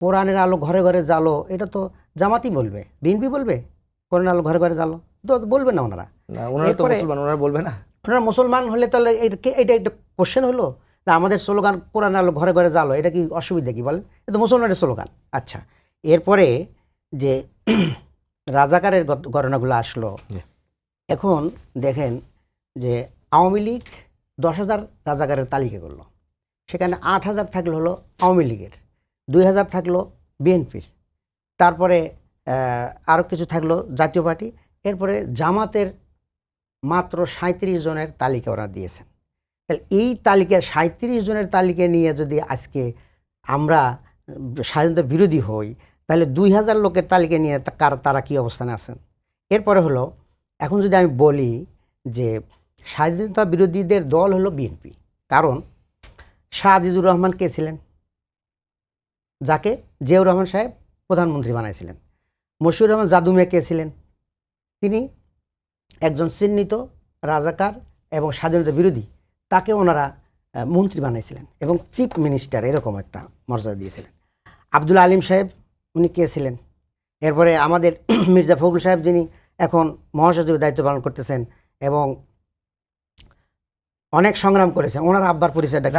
কোরআনের আলো ঘরে ঘরে জ্বালো, এটা তো জামাতই বলবে, বিএনপি বলবে কোরআনের আলো ঘরে ঘরে জ্বালো? তো বলবে না ওনারা। না, ওনারা তো মুসলমান, ওনারা বলবে না। ওনারা মুসলমান হলে তাহলে এটা একটা কোশ্চেন হলো না? আমাদের স্লোগান কোরআন আলো ঘরে ঘরে জ্বালো, এটা কি অসুবিধা কি বলেন? এটা তো মুসলমানের স্লোগান। আচ্ছা, এরপরে যে রাজাকারের ঘটনাগুলো আসলো, এখন দেখেন যে আওয়ামী লীগ 10,000 রাজাকারের তালিকা করলো, সেখানে 8,000 থাকলো হলো আওয়ামী লীগের, 2,000 থাকলো বিএনপির, তারপরে আরও কিছু থাকলো জাতীয় পার্টি, এরপরে জামাতের মাত্র 37 জনের তালিকা ওরা দিয়েছেন। তাহলে এই তালিকা 37 জনের তালিকা নিয়ে যদি আজকে আমরা স্বাধীনতা বিরোধী হই, তাহলে 2,000 লোকের তালিকা নিয়ে তারা কী অবস্থানে আছেন? এরপরে হলো, এখন যদি আমি বলি যে স্বাধীনতা বিরোধীদের দল হলো বিএনপি, কারণ শাহ আজিজুর রহমান কে ছিলেন? যাকে জিয়াউর রহমান সাহেব প্রধানমন্ত্রী বানাইছিলেন। মশিউর রহমান জাদু মিয়া কে ছিলেন? তিনি একজন চিহ্নিত রাজাকার এবং স্বাধীনতা বিরোধী, তাকে ওনারা মন্ত্রী বানাইছিলেন এবং চিফ মিনিস্টার এরকম একটা মর্যাদা দিয়েছিলেন। আব্দুল আলিম সাহেব উনি কে ছিলেন? এরপরে আমাদের মির্জা ফখরুল সাহেব, যিনি এখন মহাসচিবের দায়িত্ব পালন করতেছেন এবং অনেক সংগ্রাম করেছেন, ওনার আব্বার পরিচয়টা